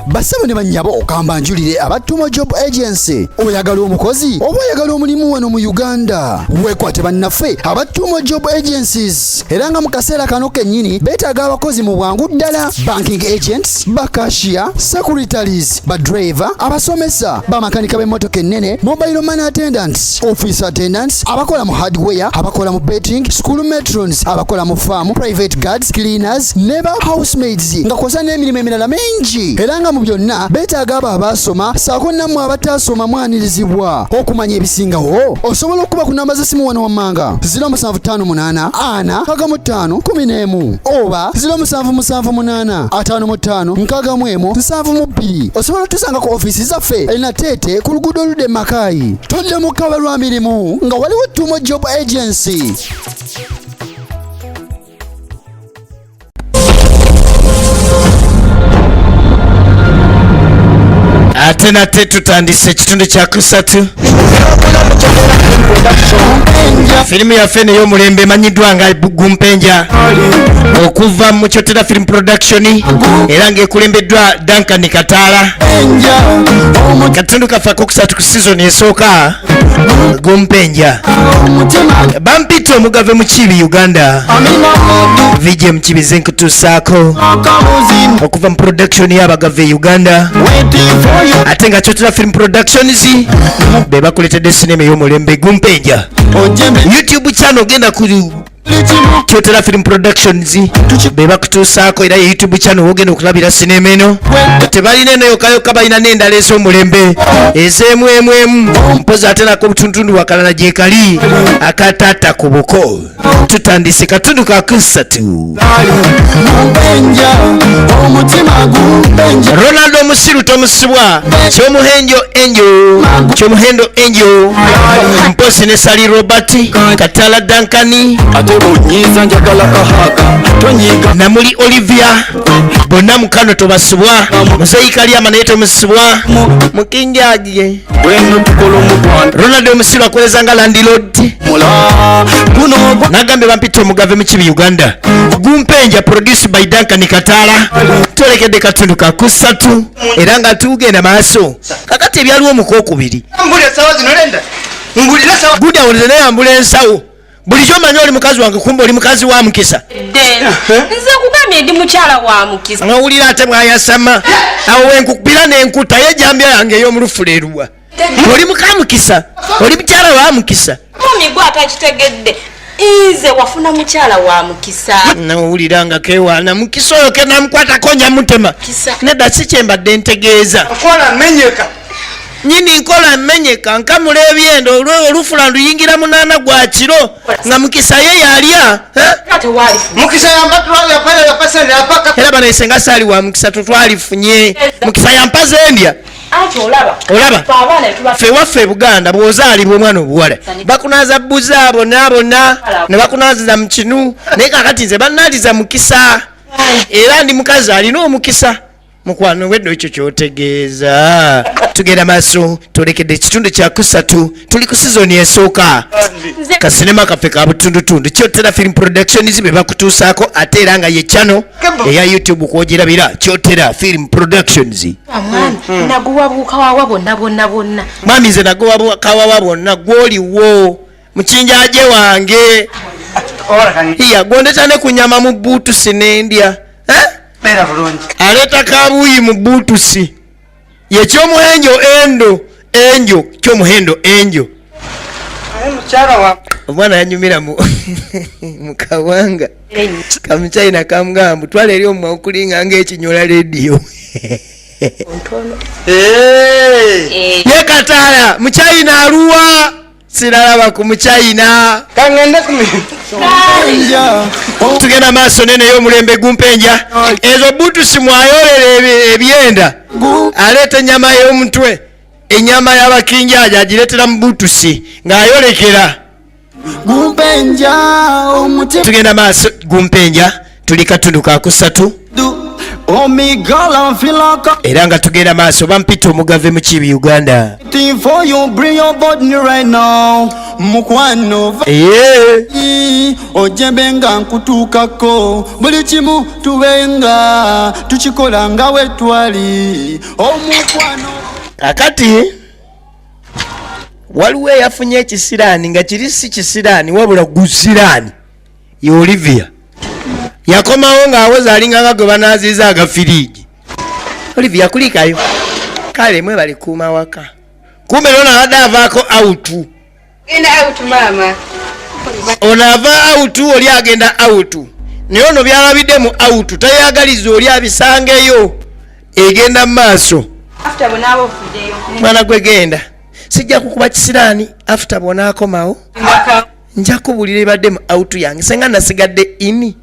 Basabo ne bannyabo kambanjulire abatuma job agency. Oyagala omukozi oba oyagala omulimu wano mu Uganda. Wekwate bannaffe abatuma job agencies. Era nga mu kaseera kano kennyini beetaaga abakozi mu bwangu ddala. Banking agents, bakashiya, secretaries, badriver, abasomesa, bamakanika b'emmotoka ennene, mobile money attendants, office attendants, abakola mu hardware, abakola mu betting, school matrons, abakola mu farm, private guards, cleaners, neighbor housemaids, nga kw'ossa n'emirimu emirala mingi. Era nga mu byonna beetaaga abo abaasoma ssaako nammwe abataasoma mwanirizibwa. Okumanya ebisingawo osobola okuba ku namba z'essimu wano wammanga 0758 4 55 oba 0778 55 61 osobola otusanga ku ofiisi zaffe erina Tete ku luguudo oludde Makayi. Todde mu kkaba lwa mirimu nga waliwo Tumo Job Agency. Ate nate tutandise ekitundu kya kusatu. Filimu yaffe ey'omulembe emanyiddwa nga Gumpenja okuva mu Kyotera Film Production era ng'ekulembeddwa Duncan Kataala. Katundu kaffe akokusatu ku season esooka Gumpenja. Bampita omugave mu Kibi Uganda. Vije mu Kibi zenkutuusaako okuva mu production y'abagave Uganda. Ate nga Kyotera Film Productions be bakuletedde sinema ey'omulembe Gumpenja. YouTube channel genda ku Kyotera Film Productions be bakutuusaako era YouTube channel ogenda okulabira sinema eno. Tebalina eno yokayoka balina n'endala ez'omulembe ez'emwemwemu mpozi ate nako obutundutundu wakalala gye kali akataata ku buko. Tutandise katundu ka kusatu. Ronaldo Musiru tomusibwa Kyomuhendo Angel mpozi ne Sally Robert Katala Dankani Namuli Olivia bonna mukano tobasibwa Musayi ama naye tomusibwa Mukinjaje Ronaldo Musiru akoleza nga landlord nagambe bampita omugave mu Kibi Uganda. Gumpenja produced by Duncan Kataala. Tolekedde katundu ka kusatu era nga tugenda maaso kakati ebyaliwo omukokubiri guda olene ambula ensawo buli kyomanya oli mukazi wange kumba oli mukazi wa Mukisa. Nze kugambye ndi mukyala wa Mukisa. Ngawulira ate mwayasama awo wenkukubira n'enkuta yejambya yange ey'omulufulerwa. Oli muka Mukisa oli mukyala wa Mukisa. Mumi gwa atakitegedde. Ize wafuna mukyala wa Mukisa. Nawulira nga kewaana Mukisa oyo ke namukwata konya mutema. Nedda si kyembadde ntegeeza. Kola menyeka. Nyini nkola menyeka nkamula ebyendo olufula luyingira munaana gwa kiro nga Mukisa ye yalya. Mukisa yambatwala pale ya pesa ne apaka. Era banayisenga Sally wa Mukisa tutwalifunye. Mukisa yampaze endya. Olaba ffe waffe Buganda bw'ozaalibwa omwana obuwala bakunaaza bbuzi abo n'abonna ne bakunaazira mu kinu naye kakati nze bannaaliza Mukisa era ndi mukazi alina omukisa. Mukwano wedde ekyo kyotegeeza. Tugenda maaso tolekedde ekitundu kya kusatu tuli ku sizoni esooka kasinema kaffe ka butundutundu Kyotera Film Productions be bakutuusaako ate era nga ye channel eya YouTube kwogirabira Kyotera Film Productions. Naguwabuuka wawa bonna. Mwami nze naguwabuuka wawa bonna gwoliwo mukinjaje wange iya gondeta ne kunyama mu buutusi n'endya aleta kabuyi mu buutusi ye Kyomuhenjo Enjo Kyomuhendo Enjo omwana yanyumira mu mukawanga kamuchina kamugamba twala eri omwa okulinga ng'ekinyola rediyo ye Kataala muchina aluwa siralaba ku muchina kangende kumi. Tugenda maaso nene y'omulembe Gumpenja ezo butusi mwayolera ebyenda aleeta ennyama y'omutwe ennyama y'abakinjaja agireetera mu butusi ng'ayolekera Gumpenja. Tugenda maaso Gumpenja tuli katundu ka kusatu Oh me girl, I feel like era nga tugenda maaso bampita omugave mu kibi Uganda I'm for you, bring your body right now. Mukwano ojebenga nkutukako buli kimu tubenga tukikola nga wetwali omukwano. akati waliwo eyafunye ekisiraani nga kiri si kisiraani wabula gusiraani ye Olivia yakomawo ng'awoza alinga nga gwe banaaziza agafiriji. Olivia kulikayo kale mwe bali kuuma waka kumbe lona abadde avaako autu Genda out mama. ono ava autu oli agenda autu naye ono byalabidde mu autu tayagaliza oli abisangeyo egenda mu maaso After bonabo fudeyo. mwana gwe genda sijja kukuba kisiraani after bonaakomawo nja kubulira ebadde mu autu yange senga nasigadde ini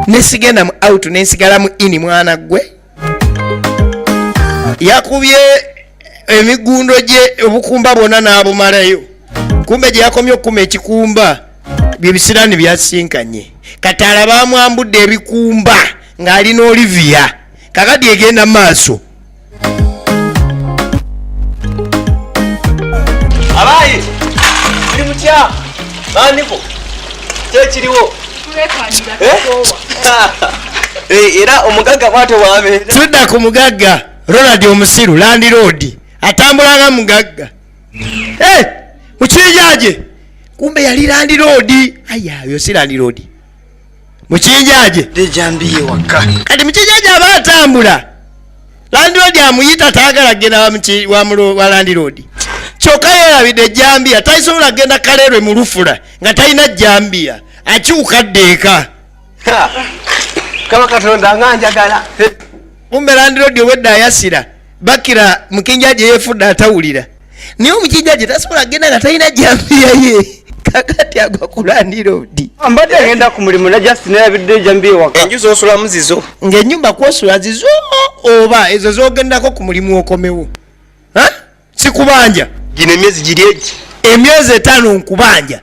nesigenda mu autu nensigala mu ini mwana gwe yakubye emigundo gye obukumba bwonna n'abumalayo kumbe gye yakomye okukuma ekikumba byebisiraani byasinkanye kataala bamwambudde ebikumba ng'alina Olivia kakati egenda maaso. Abayi biri mutya bandiko tekiriwo era omugagga bwate bwame tudda ku mugagga Ronald omusiru landiroodi atambulanga mugagga mukinjaje kumbe yali landiroodi ayayo si landiroodi mukinjaje dejambiye waka kati mukinjaje aba atambula landiroodi amuyita taagala genda wa landiroodi kyokka yeerabidde ejjambiya tayisobola genda kaleerwe mu lufula nga talina jjambiya akyuka ddeeka kama katonda nga njagala kumbe landiroodi obwedda ayasira bakira mukinjaje yeefudde atawulira naye omukinjaje tasobola genda nga talina jjambiya ye kakati agwa ku landiroodi mbadde agenda ku mulimu na Justin yabidde ejambiye waka enju z'osulamu zizo ng'ennyumba kwosula zizo oba ezo z'ogendako ku mulimu okomewo si kubanja gino emyezi giri egi emyezi 5 nkubanja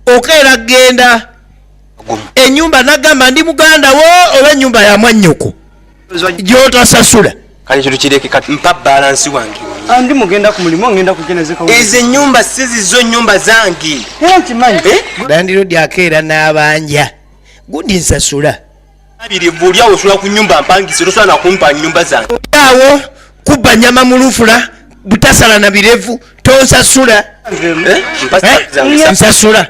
okeera genda ennyumba nagamba ndi muganda wo oba ennyumba ya mwannyoko gy'otasasula kale kintu kireke kati mpa balansi wange Andi mugenda ku mulimu ngenda kugenezeka ezo ennyumba si zizo ennyumba zange nkimanyi landiroodi akeera n'abanja gundi nsasula abiri buli awo osula ku nnyumba mpangise tosobola nakumpa nnyumba zange awo kubba nyama mu lufula butasala na birevu tonsasula nsasula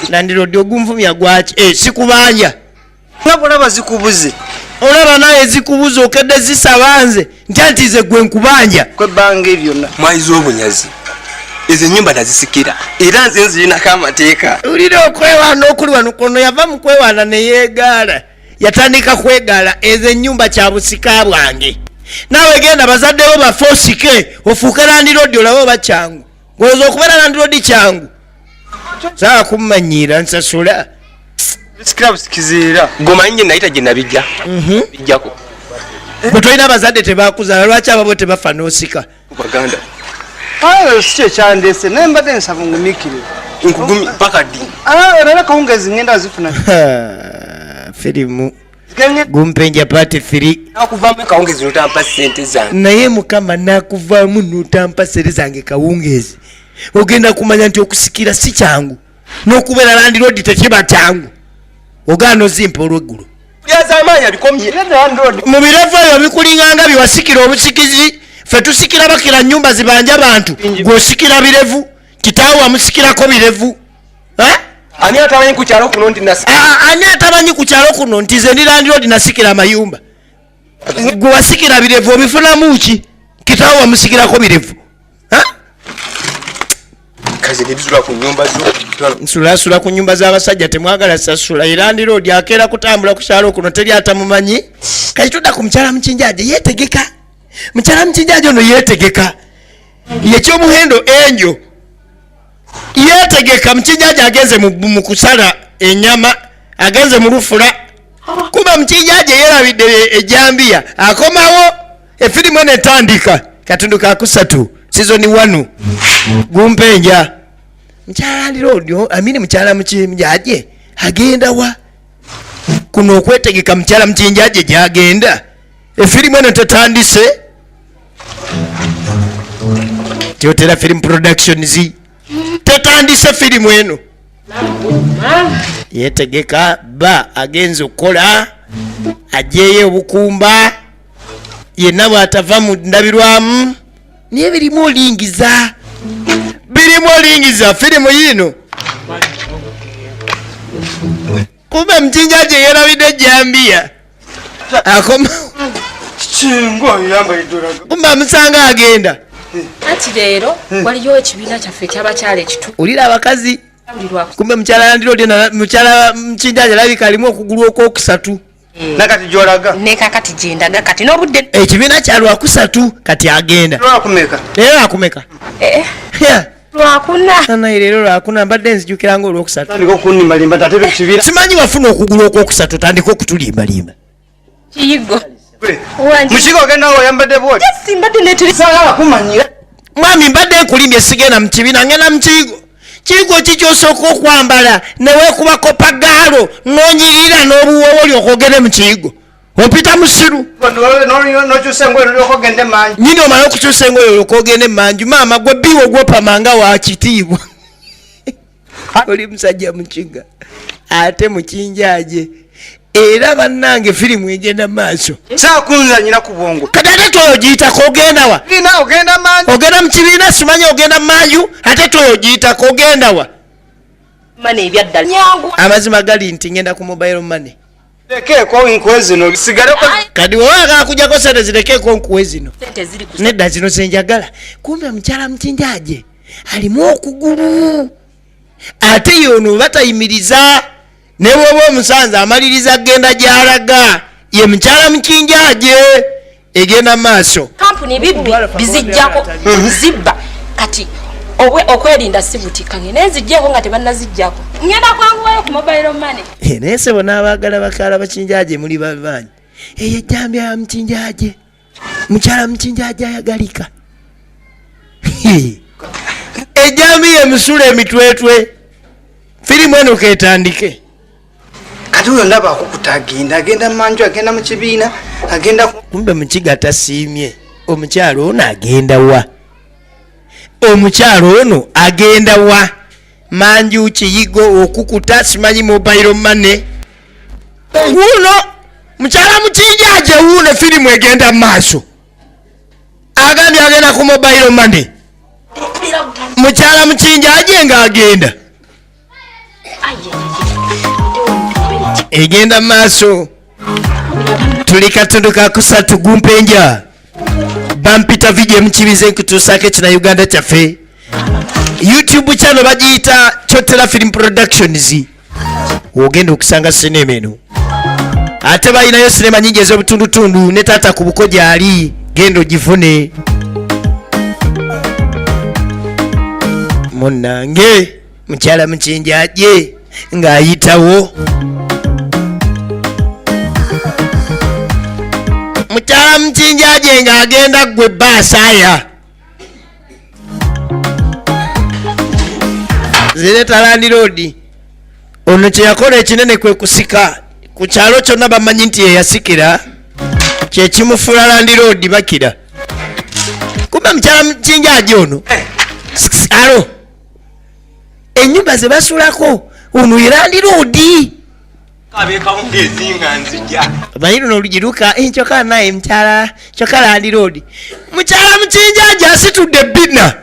landiroodi ogunvumya gwaki sikubanja olaba zikubuze olaba naye zikubuza okedde zisabanze nti ze gwe nkubanja kwebbanga ebyonna mwayiza obunyazi ezo ennyumba nazisikira era nze nzirinako amateeka ulira okwewaana okuli wano kono yava mu kwewaana ne yeegaala yatandika kwegaala ezo ennyumba kya busika bwange naawe genda bazaddewo bafe osike ofuuke landiroodi olabe oba kyangu ng'oza okubeera landiroodi kyangu saa kummanyiira nsasula bisikira busikizira gomanyi nayita gye nabijja bijjako bwe tolina bazadde tebakuzaala lwaki ababo tebafa n'osika baganda ayo si kyekyandese naye mbadde nsaba ngumikire nkugumi paka ddi era kawungezi ngenda zifuna firimu gumpenja pati 3 nakuvaamu ekawungezi notampa sente zange naye mukama nakuvaamu notampa sente zange kawungezi ogenda kumanya nti okusikira si kyangu n'okubeera landiroodi tekiba kyangu ogaana ozimpa olw'eggulu byazamaanya bikomye mu birevu ebyo bikulinganga byewasikira obusikizi ffe tusikira bakira nnyumba zibanja bantu gweosikira birevu kitaawo wamusikirako birevu ani atamanyi ku kyalo kuno nti ani atamanyi ku kyalo kuno nti ze ndi landiroodi nasikira amayumba gwe wasikira birevu obifunamu ki kitaawo wamusikirako birevu nsulasula ku nyumba z'abasajja temwagala sasula landiroodi akeera kutambula ku kyalo kuno teri atamumanyi kati tudda ku mukyala mukinjaje yeetegeka mukyala mukinjaje ono yeetegeka yekyomuhendo enjo yeetegeka mukinjaje agenze mu kusala enyama agenze mu lufula kuba mukinjaje yeerabidde ejambiya akomawo efirimu eno etandika katundu kakusatu sizoni 1 gumpenja mukyala landiroodi amini mukyala mukinjaje agenda wa kuno okwetegeka mukyala mukinjaje gyagenda efirimu eno tetandise kyotera film productions tetandise firimu eno yetegeka ba agenza okukola ajeyo obukumba yenna bw'atava mu ndabirwamu niye birimu olingiza firimu yino kuba mukinjaje yerabidde ejjambiya akoma kumba musanga agenda anti leero waliyo ekibiina kyaffe ekyabakyala ekitu ulira abakazi kumbe mukyala mukinjaje alabika alimu okugulu okwokusatu nakati gyolaga nekakati gyendaga kati n'obudde ekibiina kya lwakusatu kati agenda leero akumeka lwakuna leero lwakuna mbadde nzijukiranga olwokusatu simanyi wafuna okugulu okwokusatu tandika okutulimbalimba kiyigo mukigo ogenda oyambadde bwoti simbadde netulikumanyiira mwami mbadde nkulimbye sigenda mu kibiina ngenda mu kigo kikyosooka okwambala neweekubako pagaalo nonyirira n'obuwoowo olyoka ogende mu kiyigo opita musiru nyini omala okukyusa engoyo olyoka ogende emanju maama gwe biwo gwopamanga wakitiibwa oli musajja mukiga ate mukinjaje era bannange firimu egenda maaso saakunzanyira ku bwongo kati ate toyogiyitako ogenda wa ogenda mu kibiina simanyi ogenda manju ate toyogiyitako ogenda wa mane ebyaddala nyangu amazima gali nti ngenda ku mobile money lekeeko nkuwe zino sigaleko kati wewaaga kujjako sente zirekeeko nkuwe zino sente ziri ku nedda zino zenjagala kumbe mukyala mukinjaje alimu okugulu ate yono batayimiriza ne bwoba omusanza amaliriza agenda gy'alaga ye mukyala mukinjaje egenda maaso kampuni bibbi bizijjako zibba kati okwerinda sibutikanye nenzijjeko nga tebannazijjako ngenda kwanguwayo ku mobile money naye sebo n'abaagala bakaala bakinjaje muli babanyi eyo ejjambya ya mukinjaje mukyala mukinjaje ayagalika ejjambi yemusula emitwetwe firimu eno ketandike kati oyo ndaba akukuta agenda manju agenda mu kibiina agenda kumbe mukiga tasiimye omukyalo ono agenda wa omukyalo ono agenda wa manju kiyigo okukuta simanyi mobile money wuno mukyala mukinjaje wuno firimu egenda maaso agambye agenda ku mobile money mukyala mukinjaje ng'agenda egenda maaso tuli katundu kakusatu gumpenja bampita video mukibize nkutuusako ekina uganda kyaffe youtube channel bagiyita Kyotera Film Productions ogenda okusanga sinema eno ate balinayo sinema nyingi ez'obutundutundu ne taata ku buko gyali genda ogifune munnange mukyala mukinjaje ng'ayitawo mukyala mukinjaje ng'agenda gwe baasaya zireta Land Road ono kyeyakola ekinene kwe kusika ku kyalo kyonna bamanyi nti yeyasikira kyekimufuula Land Road bakira kumbe mukyala mukinjaje ono alo ennyumba ze basulako ono ye Land Road bayiro n'olugiruka kyokka naye mukyala kyokka Land Road mukyala mukinjaje asitudde bina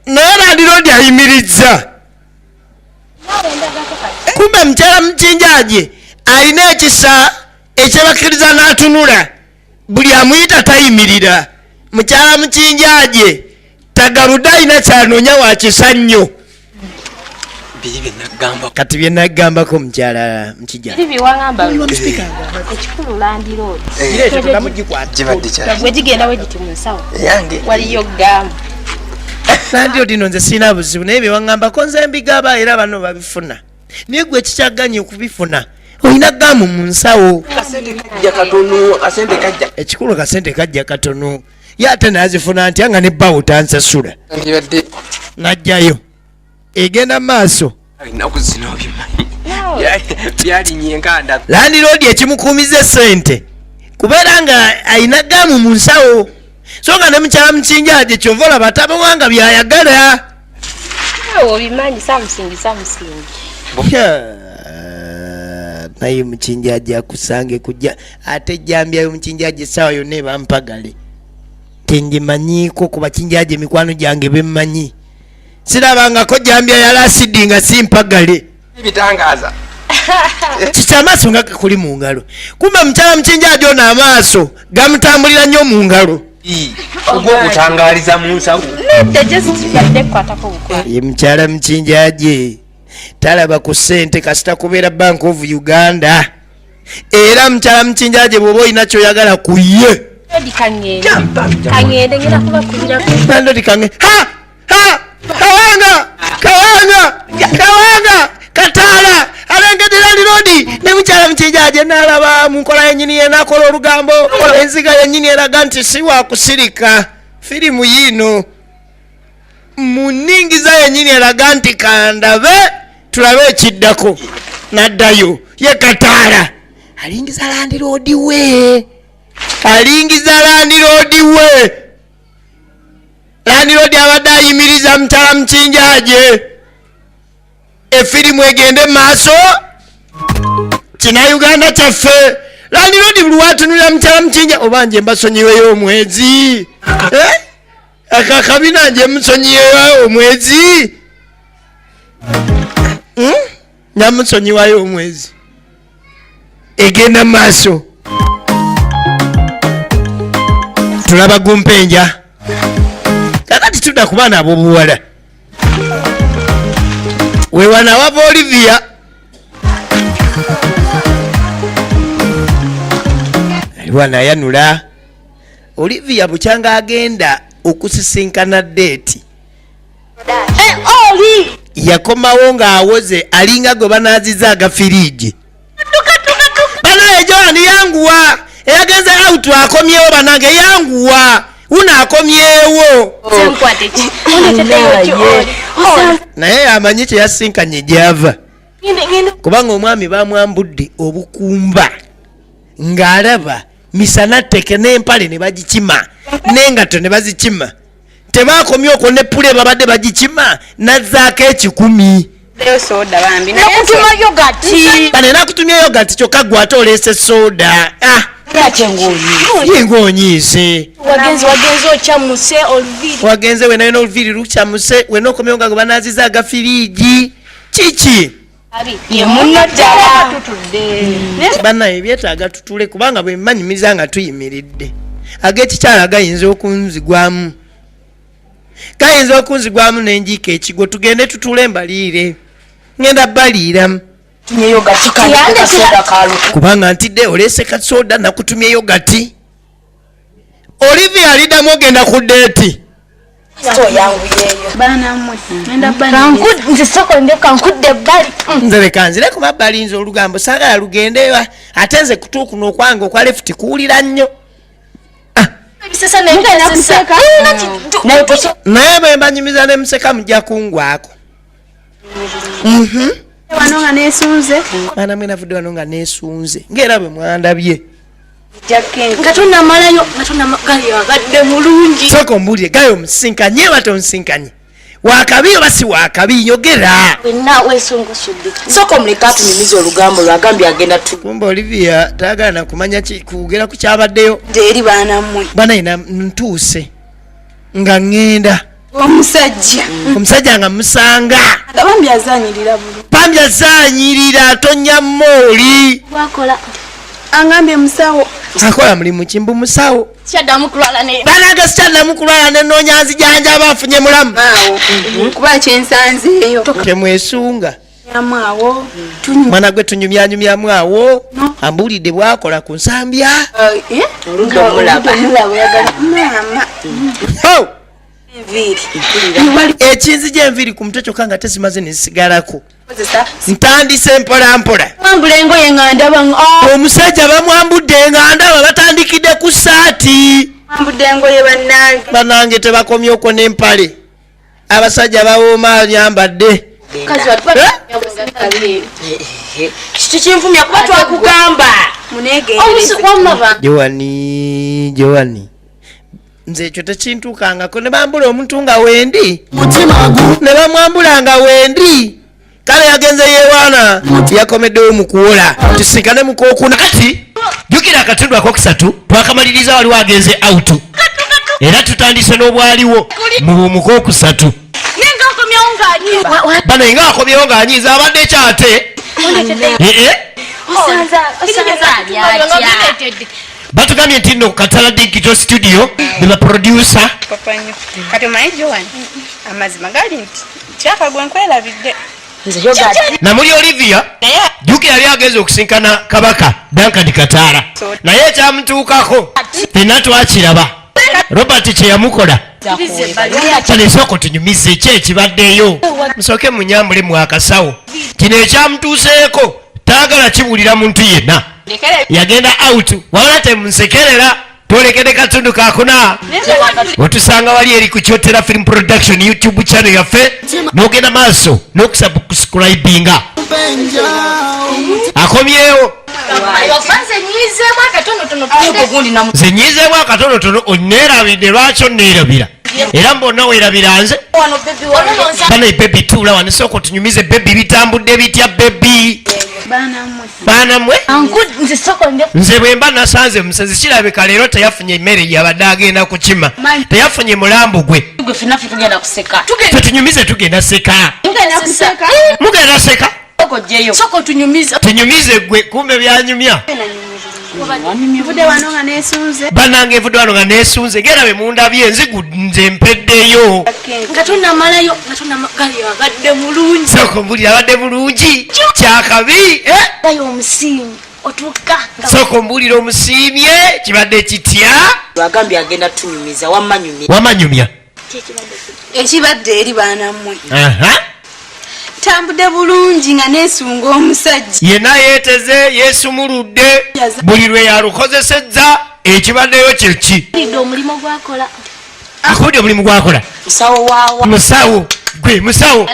naye Land Road ayimirizza kumbe mukyala mukinjaje alina ekisa ekyebakkiriza n'atunula buli amuyita tayimirira mukyala mukinjaje tagaludde alina kyanoonya wakisa nnyo kati byenagambako mukyala mukijja ekikulu Land Road bwe gigenda we giti mu nsawo waliyo gamu Land Road nno nze sirina buzibu naye byewaŋŋambako nze mbigaba era bano babifuna naye gwe kikyaganya okubifuna olina gamu mu nsawo ekikulu kasente kajja katono ye ate nazifuna ntya nga ne bbawo tansasula najjayo egenda maaso Byalinnya enkanda. Landlord ekimukuumiza sente kubeera nga ayina gamu mu nsawo so nga ne mukyala mukinjaje kyova olaba tabawanga byayagala. Obimanyi samusingi. Naye mukinjaje akusange kujja ate jambyayo mukinjaje essaawa yonna ebampagale tengimanyiiko kuba kinjaje mikwano gyange bemmanyi sirabangako jambya yali asidi nga simpagale Bitangaza. kikyamaaso nga kuli mu ngalo kumba mukyala mukinjaje ono amaaso gamutambulira nnyo mu ngalo Ogwokutangaliza mu nsawo. ye mukyala mukinjaje talaba ku ssente kasita kubeera Bank of Uganda era mukyala mukinjaje bw'oba olina kyoyagala ku ye kawanga kataala alengedera lirodi ne mukyala mukinjaje nalaba mu nkola yennyini yenakola olugambo enziga yennyini eraga nti si wakusirika firimu yino mu nningiza yennyini eraga nti kandabe tulabe ekiddako naddayo ye kataala alingiza landiroodi we landiroodi abadde ayimiriza mukyala mukinjaje efirimu egende maaso kina Uganda kyaffe landiroodi buli watunulira mukyala mukinja oba nje mbasonyiweyo omwezi akakabina nje musonyiweyo omwezi namusonyiwayo omwezi egenda maaso tulaba gumpenja kakati tudda ku baana ab'obuwala wewana wava Olivia aliwana ayanula Olivia bukyanga agenda okusisinkana deeti yakomawo ng'awoze alinga gwe banaaziza agafiriji bano ejoani yanguwa eyagenze out akomyewo banange yanguwa unaakomyewo naye amanyi kyeyasinkanye gyava kubanga omwami bamwambudde obukumba ng'alaba misana tteke n'empale ne bagikima n'engato ne bazikima tebakomye okwo ne pule babadde bagikima nazzaako 1,000 bane nakutumya yogati kyokka gwe ate oleese soda yengoonyiise wagenze wenayona oluviri lukyamuse wena okomyewo nga gwe banaaziza agafiriji kiki banaye byetaaga tutule kubanga bwe mmanyumiriza nga tuyimiridde ag'ekikyala gayinza okunzigwamu n'enjiika ekigo tugende tutule embaliire ngenda baliiramu kubanga ntidde oleese kasoda nakutumye yogati Olivia aliddamu ogenda ku deeti nze leka nzire ku mabbali nze olugambo saagala lugendewa ate nze kutuukuno okwange okwa lefuti kuwulira nnyo naye bwe mbanyumiza ne museka mujja kungwako mwana mwe navudde wano nga neesunze ng'era bwe mwandabye sooka ombuulire gayo omusinkanye oba tonsinkanye wakabi oba si wakabi nyogera kumba Olivia taagala nakumanya kugera ku kyabaddeyo banaina ntuuse nga ŋŋenda omusajja nga musanga pambi azanyirira tonya mooli angambye musawo akola mulimu kimbu musawo banaga sikyaddamu kulwala nenoonya nzijanjaba afunye mulamu kuba kyensanzeeyo temwesunga awo mwana gwe tunyumyanyumyamu awo ambuulidde bwakola ku nsambya ekinzija enviiri ku mutwe kyokka nga tezimaze nezisigalako ntandise mpolampola omusajja bamwambudde nga ndaba batandikidde ku saati banange tebakomyeko n'empale abasajja bawooma nyambadde kazi watu kikinvumya kuba twakugamba munege Jowani nze ekyo tekintuukangako ne bambula omuntu nga wendi ne bamwambula nga wendi kale yagenze yewaana yakomeddewo mu kuwola tusinkane mu kookuna kati jjukira akatundu akokusatu twakamaliriza waliwo agenze auto era tutandise n'obwaliwo mu kokusatu bano nga akomyewo ng'anyiiza abadde ekyate batugambye nti nno Katala Digital Studio be baproducer kati omanyi Joan amazima gali nti kyakagwe nkwerabidde namuli Olivia Juki yali ageze okusinkana kabaka Duncan Katara naye ekyamutuukako fenna twakiraba Robert kye yamukola kyanesoko tunyumize ki ekibaddeyo musooke munyambule mwakasawo kino ekyamutuuseeko taagala kiwulira muntu yenna yagenda out wabula temunsekerera twolekere katundu kakuna otusanga wali eri ku Kyotera Film Production YouTube channel yaffe n'ogenda maaso n'okusubscribinga akomyewo nze nyiizeemu akatonotono onneerabidde lwaki onneerabira era mbonna weerabira nze bana bebi tuula wanisooka otunyumize bebi bitambudde bitya bebi baanamwe nze bwe mba nasanze musezi kirabika leero teyafunye emmere yabadde agenda kukima teyafunye mulambu gwe tetunyumize tugenda seka mugenda seka tunyumize gwe kumbe byanyumya banange envudde wano nga neesunze gerabe mundabye nze mpeddeyo soko mbulira abadde mulungi kyakabi soko mbulira omusiimye kibadde kitya wamanyumya ekibadde eri baanammwe tambudde bulungi nga neesunga omusajja yenna yeeteze yeesumuludde buli lwe yalukozesezza ekibaddeyo kyeki akubudde omulimu gwakola musawo gwe musawo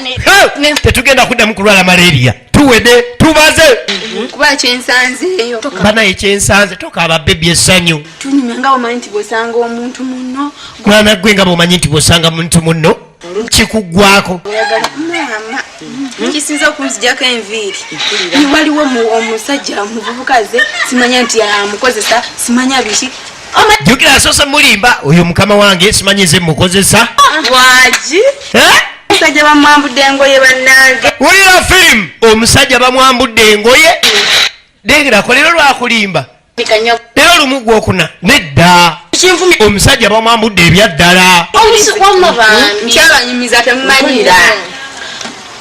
tetugenda kuddamu kulwala malaria tuwede tubaze kuba kyensanzeeyo banaye kyensanze tokaaba bebi essanyu tunyumya nga bomanyi nti bwosanga omuntu munno mwana gwe nga bomanyi nti bwosanga muntu munno kikuggwako kisinza okunzijako enviiri waliwo omusajja muvubukaze simanya nti amukozesa simanya biki jjukira asoose mulimba oyo mukama wange simanyi nze mukozesa waki omusajja bamwambudde engoye bannange wulira firimu omusajja bamwambudde engoye dengerako leero lwakulimba leero lumu gwokuna nedda omusajja bamwambudde ebyaddala nkyabanyumiza temumanyira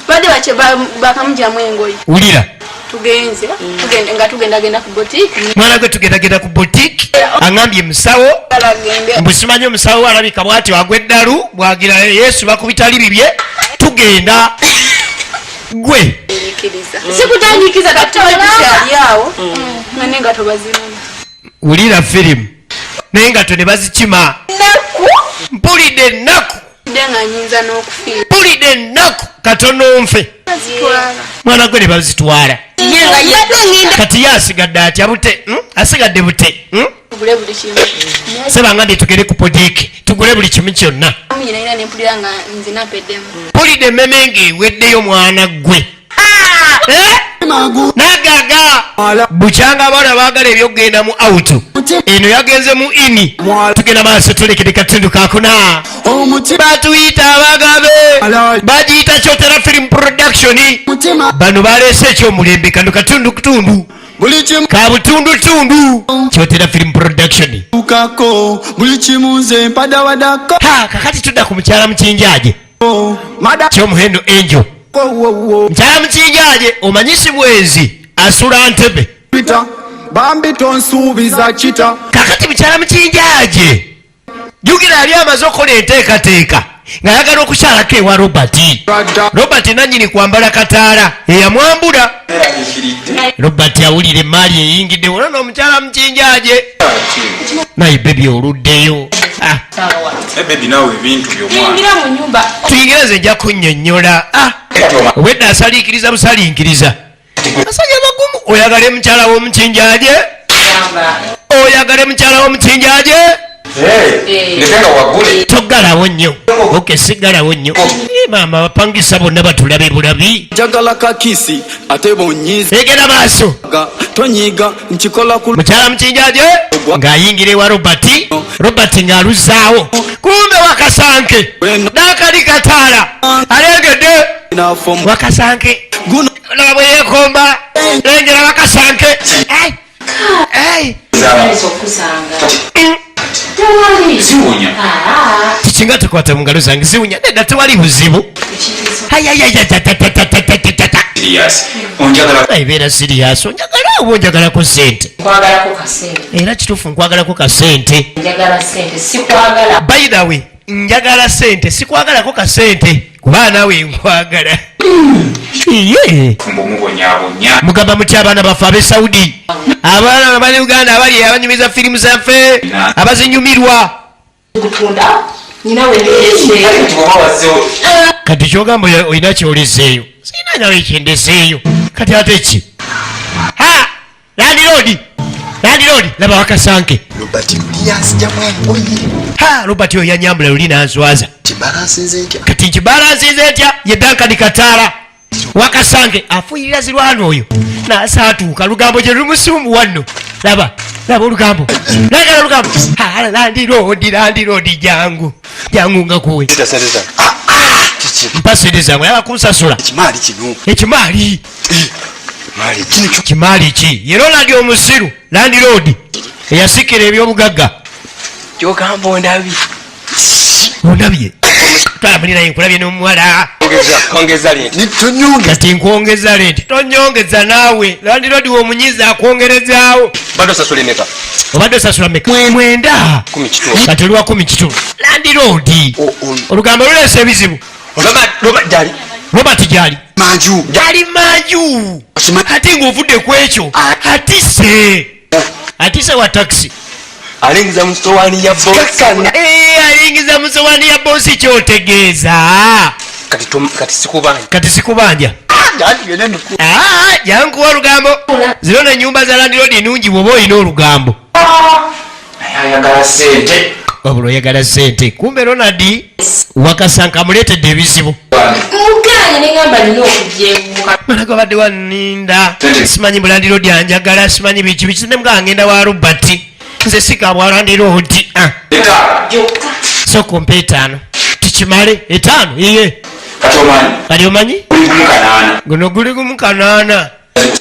badde bakamugyamu engoye wulira tugenze nga tugendagenda ku botiki mwana gwe tugendagenda ku botiki aŋambye musawo mbusimanyi omusawo alabika bwati wagweddalu bwagira Yesu bakubitali bibye tugenda gwe sikutanyikiza katualiawo nga tobazirana wulira firimu naye nga to ne bazikima mpulidde ennaku nga nyinza n'okufiira mpulidde ennaku katono nfe mwana gwe ne bazitwala kati ye asigadde atya bute asigadde bute sebanga ndi tugere ku podiki tugule buli kimu kyonna mpulidde emmeme ng'eweddeyo mwana gwe nagaga bukyanga abaana baagala ebyokugenda mu auto eno yagenze mu ini tugenda maaso tulekere katundu kakuna batuyita abagabe bagiyita Kyotera Film Production bano baleese ekyomulembe kano katundu kutundu kabutundutundu Kyotera Film Production kakati tudda ku mukyala mukinjaje kyomuhendo Angel mukyala mukinjaje omanyisi bwenzi asula Ntebe bambi tonsuubiza kita kakati mukyala mukinjaje jjukira yali amaze okukola enteekateeka ng'ayagala okukyalako ewa Robert nannyini kwambala kataala eyamwambula Robert awulira emaali eyingidde wona n'omukyala mukinjaje naye bebi oluddeyo bebi nawe ebintu byomwana tuyingire nze nja kunnyonnyola Wedda asaliikiriza busaliikiriza. Asajja bagumu. Oyagala mukyala w'omukinjaje? Oyagala mukyala w'omukinjaje? Toggalawo nnyo. Oke siggalawo nnyo. Maama bapangisa bonna batulabe bulabi. Njagala kakisi ate bonyiza. Egera maaso. Tonyiga nkikola ku mukyala mukinjaje ng'ayingira ewa Robert ng'aluzaawo. Kumbe Wakasanke n'akali Kataala alegedde Wakasanke olaba bwe yeekomba lengera Wakasanke. Kikinga tukwata mu ngalo zange ziwunya nedda tewali buzibu. Ebeera siriyasi onjagala oba onjagalako sente? Era kituufu nkwagalako kasente. By the way njagala sente sikwagalako kasente kuba naawe nkwagala. Mugamba muti abaana baffe ab'e Saudi, abaana abali Uganda abali abanyumiza firimu zaffe abazinyumirwa. Kati kyogamba olina kyolezeeyo sirina nawe ekyendeseeyo kati ate ki? Landlord laba Wakasanke. Robert oyo yanyambula luli nanswaza kati nkibalansinze etya ye Duncan Kataala. Wakasanke afuuyirira zirwana oyo nasaatuuka lugambo gye lumusumu wanno. Laba olugambo lagala olugambo. Landlord jangu nga kuwe mpa sente zangu yaba kunsasula ekimaali ki? Ye Ronald omusiru Landlord eyasikira ebyobugagga. Kyogamba ondabye twalabulirayo nkulabye n'omuwala kati nkwongeza lenti tonyongeza naawe. Landlord w'omunyiza akwongerezaawo. Obadde osasula meka? 9 kati olwa 10 Landlord olugambo luleese ebizibu. Robert gyali manju ate ng'ovudde ku ekyo atise wa taxi alingiza mu sowani ya bosi kyotegeeza kati sikubanja jankuwa olugambo. Zino n'ennyumba za Landlord ennungi bw'oba olina olugambo wabula oyagala sente. Kumbe Ronald Wakasanke amuleetedde ebizibu. Malaga badde waninda simanyi mu Landlord anjagala simanyi biki nemuganga ngenda wa Robert nze sikabwa Landlord. So kumpe 5 tikimale 5 iye kati omanyi guno guli gumu 8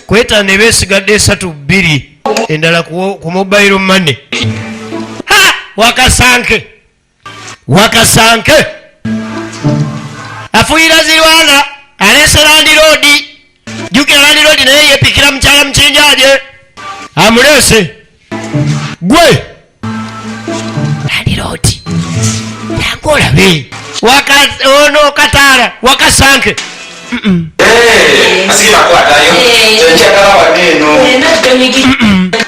kwetana ebesigadde 3-2 endala ku mobile money. Wakasanke afuuyira zirwana aleese Landlord. Jukira Landlord naye yeepikira mukyala mukinjaje amuleese gwe Landlord yangu olabe ono Kataala Wakasanke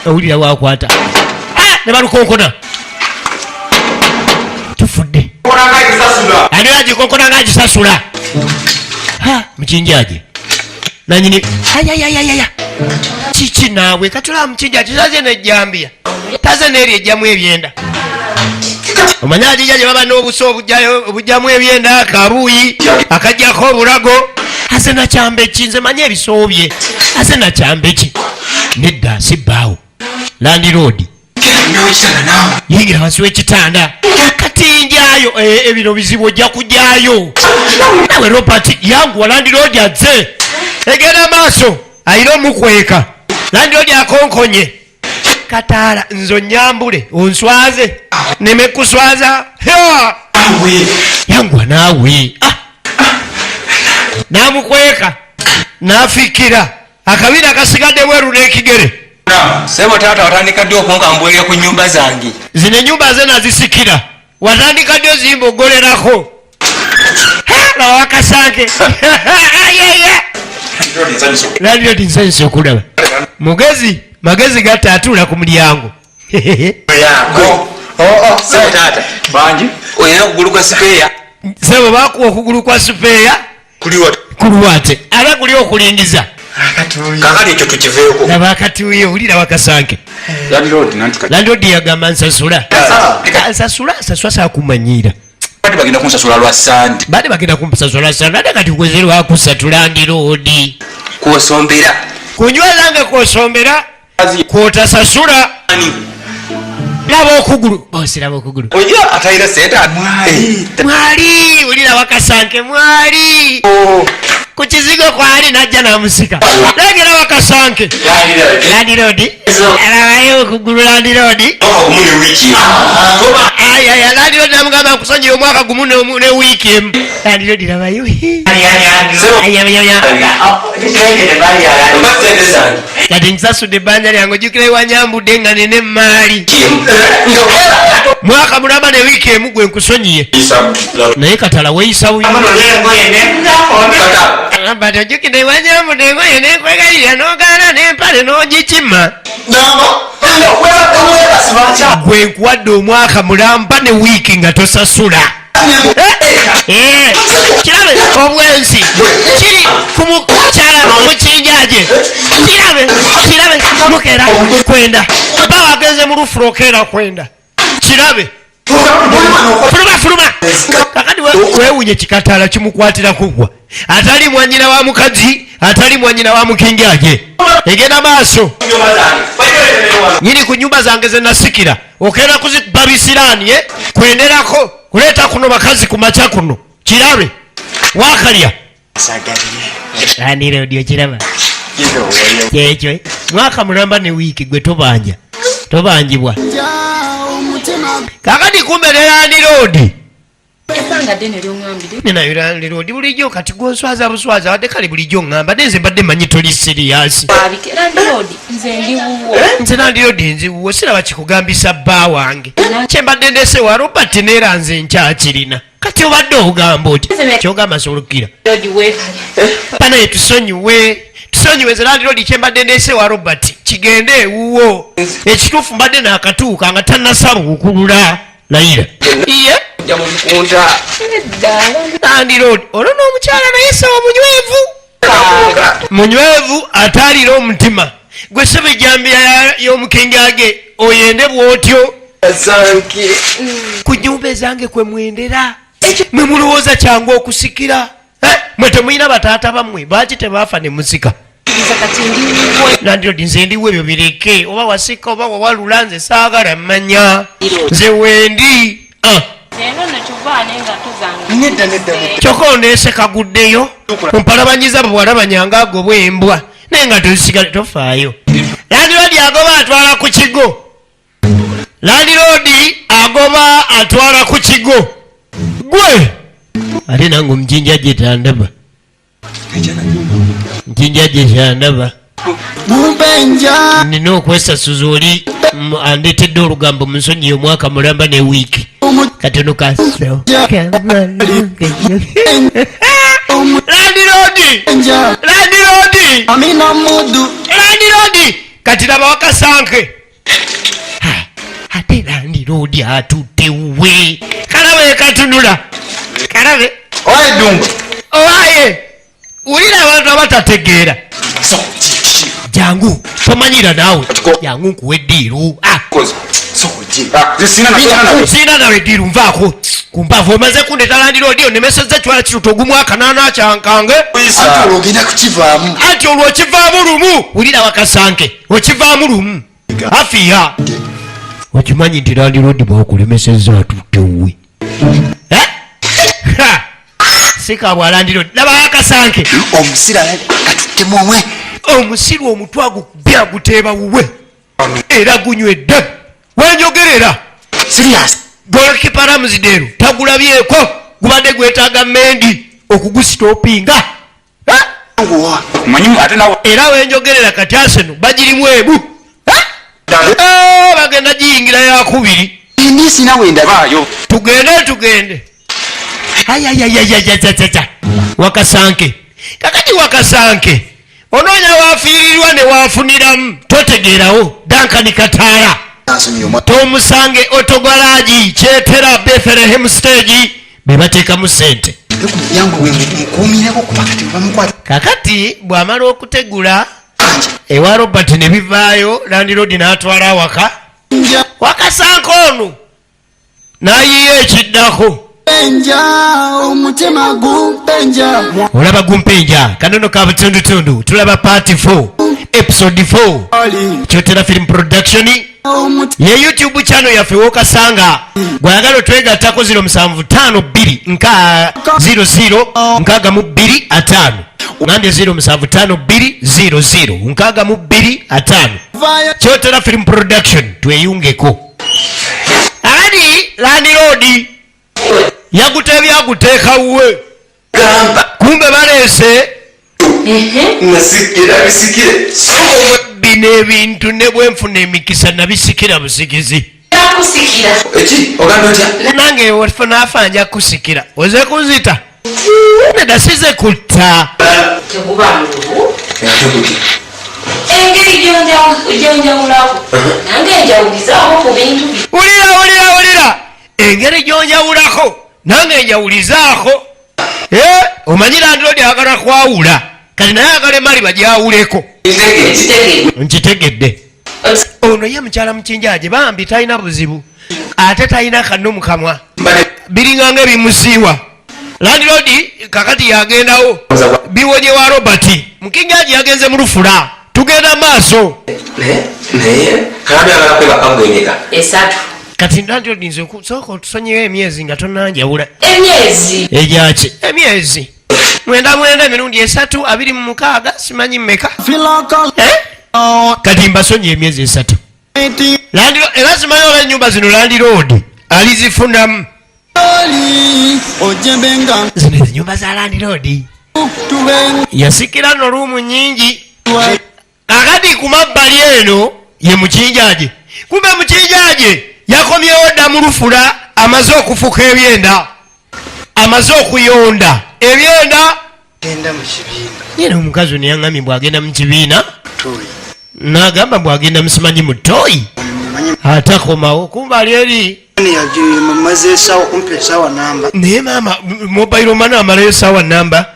owulira wakwata ne balukonkona tufudde ani agikonkona ng'agisasula mukinjaje nanyini kiki naawe katula mukinjaje taze nejjambia taze neeri ejjamu ebyenda. Omanya ajijaje baba n'obuso obujjamu ebyenda kabuuyi akajjako obulago ase nakyambe ki nze manye ebisoobye ase nakyambe ki nedda sibbaawo Landlord yingira wansi w'ekitanda kati njayo ebino bizibu ojja kujjayo nawe Robert yanguwa Landlord azze egenda maaso ayina omukweka Landlord akonkonye. Kataala nzo nyambule onswaze nemekuswaza yanguwa naawe namukweka nafikira akabiri akasigadde bweru n'ekigere. Sebo taata watandika ddi okunkambulira ku nnyumba zange. Zino ennyumba ze nazisikira watandika ddi ozimbogolerako. Wakasanke Landlord nsanyuse okulaba magezi gataatula ku mulyango. Sebo taata bangi oyina okugulu kwa sipeeya. Sebo bakuwa okugulu kwa sipeeya Kuluwate. Ala kuli okulingiza. Kakati ekyo tukiveeko. Laba akatuuye ulira Wakasanke. Landlord yagamba nsasula. Nsasula saakumanyira. Bade bagenda kunsasula lwa Sande. Bade bagenda kunsasula lwa Sande. Ate kati kwezerwa akusatula landlord. Kuosombera. Kunywezange kuosombera. Kwotasasula. Laba okugulu. Laba okugulu. Oya atayira senta. Mwali ulira Wakasanke mwali. Ku kizigo kwali najja namusika. Lengera Wakasanke. Landlord. Alabayo okugulu landlord. Omune wiki. Aya landlord namugamba nkusonyiye omwaka gumu ne wiiki emu. Landlord labayo. Kati nsasudde ebbanja lyange ojjukira ewanyambudde nga nene maali. Mwaka mulamba ne wiiki emu gwe nkusonyiye. Naye katala weeyisa buyi. Bati ojjukira ewanyambudde engoye n'enkwegalirira n'ogaana n'empale n'ogikima. Gwe nkuwadde omwaka mulamba ne wiiki nga tosasula. Kirabe obwensi kiri ku mukyala mukinjaje. Kirabe mukera kwenda bawagenze mu lufu okera kwenda. Kirabe fuluma kakati weewunye kikatala kimukwatira kugwa. Atali mwanyina wa mukazi, atali mwanyina wa mukinjaje. Egenda maaso nyini ku nyumba zange ze nasikira okera kuzibabisirani kwenderako kuleta kuno bakazi ku macha kuno. Kirabe wakalya anire odio kiraba kyekyo mwaka mulamba ne wiiki gwe tobanjibwa kakati kumbe ne landlord Ebanga dene lyongambire. Nina landlord bulijjo kati gwonswaza buswaza wadde kale bulijjo ngamba nze mbadde manyi toli serious. Landlord nze ndi wuwo. Nze landlord nze wuwo siraba kikugambisa bba wange. Kyembadde ndese wa Robert neera nze nkyakirina. Kati obadde ogamba oti kyogamba solukira. Pana yetusonyiwe. Tusonyiwe ze landlord kyembadde ndese wa Robert kigende ewuwo. Ekituufu mbadde n'akatuuka nga tannasaba okukulula layira. Iye Jamukunta. Landlord olwo n'omukyala naye sawa munywevu ataalira omutima. Gwe sebe jambira y'omukenjage oyende bwotyo. Sanki. Ku nyumba ezange kwe mwendera. Mwe mulowooza kyangu okusikira. Mwe temuyina bataata bammwe baaki tebaafa ne musika. Landlord nze ndiwo ebyo bireke oba wasika oba wawalula nze saagala mmanya. Nze wendi. Kyokka ondeese kaguddeyo mpalabanyiza bwalabanyanga agobwa embwa naye nga tosigale tofaayo. Landlord agoba atwala ku kigo. Landlord agoba atwala ku kigo. Gwe ate nange omujinjaje tandaba. Njinjaje tandaba. Nina okwesasuza oli andetedde olugambo munsonyiye omwaka mulamba ne wiiki. Katono kaso. Landlord kati laba Wakasanke. Ate landlord atutte we. Kalabe katunula. Kalabe. Oye dumba. Oye. Ulira abantu abatategeera. Jangu tomanyira naawe. Jangu nkuwe ddiiru. Sina nawe ddiiru nvaako. Kumpavu omaze kundeta landlord onemesezza kiwala kiruta ogumwaka n'anakyankange. Anti olwo okivaamu lumu. Ulira Wakasanke okivaamu lumu. Afiya. Okimanyi nti landlord bwakulemesezza atutte wuwe. Sika bwa landlord. Laba Wakasanke. Omusira katutte momwe. Omusiru omutwago bya guteeba wuwe. Era gunywedde. Wenjogerera. Serious. Goalkeeper Ramsdale tagulabyeko gubadde gwetaaga Mendi okugusitopinga. Manyi ate nawe Era wenjogerera kati Arsenal bagirimu ebu. Bagenda giyingira yakubiri. Ndi sinawe ndabayo. Tugende. Ayayayayayayayaya. Wakasanke. Kakati Wakasanke. Onoonya waafiirirwa ne waafuniramu. Totegeerawo. Duncan Kataala. Tomusange otogalaji kyetera Bethlehem stage bebateekamu ssente. yangu mukumireko kuba kati bamukwata kakati bw'amala okutegula ewa Robert ne bivaayo landlord n'atwala awaka wakasanka ono n'ayiyo ekiddako omutima gumpenja olaba gumpenja kanono ka butundutundu tulaba part 4 episode 4 Kyotera film production ye YouTube channel yaffe wokasanga gwayagala otwegattako 075200 ngambye 075200 Kyotera film production tweyungeko ali landlord yagutebya aguteeka wuwe kumbe baleese nasikira bisikire bino ebintu ne bwenfuna emikisa nabisikira busikizi eki oganda otya nange wefunaafa nja kusikira oze kunzita nedasize kutta engeri gyonjawulako nange njawulizaawo ku bintu wulira engeri gyonjawulako nange njawulizaako omanyi landlord ayagala kwawula kati naye agala emali bajawuleko nkitegedde ono ye mukyala mukinjaje bambi talina buzibu ate talina kanno mukamwa biringanga ebimusiiwa landlord kakati yagendawo biwonye wa Robert mukinjaje yagenze mu lufula tugenda maaso naye kalabe agala kwebakamugenyeka esatu kati landlord nze sooka otusonyeyo emyezi nga tonanjawula emyezi egyaki emyezi 9 simanyi mmeka kati mbasonye emyezi 3 era simanyi ola ennyumba zino landlord alizifunamu zino enyumba za landlord yasikira no ruumu nyingi kakati ku mabbali eno ye mukinjaje kumbe mukinjaje yakomyewo dda mu lufula amaze okufuka ebyenda amaze okuyonda ebyenda genda mu kibiina yena omukazi ono yaŋŋamye bw'agenda mu kibiina n'agamba bw'agenda musimanyi mu ttooyi atakomawo kumba ali eri maze esaawa kumpi esaawa namba naye maama mobile money amalayo esaawa namba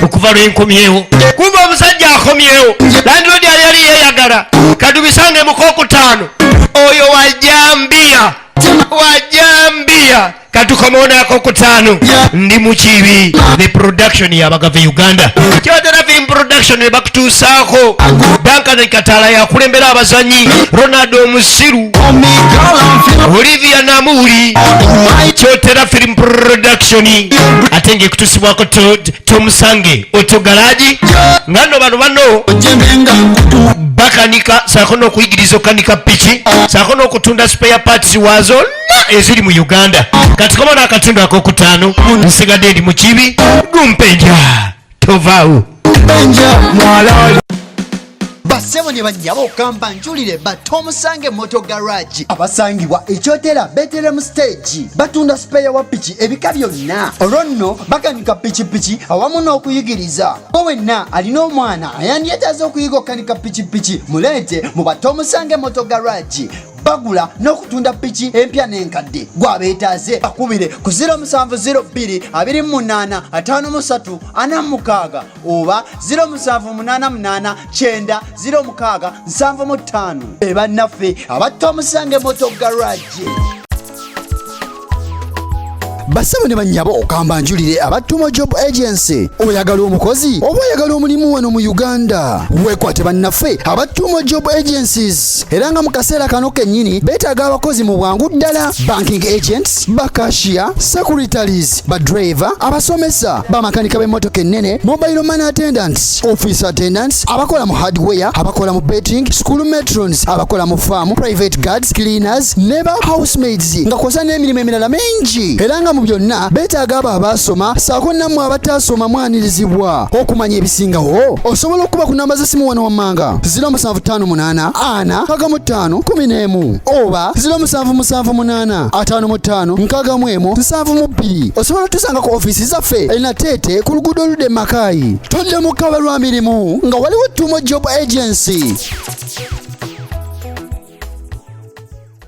okuva lwenkomyewo kumba omusajja akomyewo landlord yali yeeyagala kadubisange mukokutaano oyo wajambia katukomonako kutano ndi mukibi the production yabagava Uganda Kyotera film production ebakutuusaako Duncan Katala yakulembera abazanyi Ronaldo Musiru Olivia Namuri Kyotera film production atenge kutusibwako Tomusange Otogalaji ngano bano bakanika sakono okuyigiriza okanika piki sakono okutunda spare parts wazo eziri mu Uganda kati komona akatundu akokutaano nsigadde ndi mu kibi gumpenja tovaawo basebo ne banyabo okamba njulire batomusange moto garage abasangibwa ekyotera Bethlehem stage batunda spare wa piki ebika byonna olwonno bakanika piki awamu n'okuyigiriza wenna alina omwana ayandyetaaza okuyiga okanika piki muleete mu batomusange moto garage bagula n'okutunda piki empya n'enkadde gwabeetaaze bakubire ku 0702285346 oba 0788900675 bebannaffe abatomusange moto garage. Basabo ne banyabo okamba njulire abatuma job agency oyagala omukozi oba oyagala omulimu wano mu Uganda wekwate bannaffe abatuma job agencies era nga mu kaseera kano kennyini beetaaga abakozi mu bwangu ddala banking agents bakashia secretaries badriver abasomesa bamakanika b'emmotoka ennene mobile money attendants office attendants abakola mu hardware abakola mu betting school matrons abakola mu farm private guards cleaners neba housemaids nga kosa n'emirimu emirala mingi era nga mu byonna beetaaga abo abaasoma saako nammwe abataasoma mwanirizibwa okumanya ebisingawo osobola okuba ku namba z'essimu wano wammanga 07584511 oba 0778555172 osobola otusanga ku ofiisi zaffe erina Teete ku luguudo oludde Makayi todde mu kkaba lwa mirimu nga waliwo Ttumo Job Agency.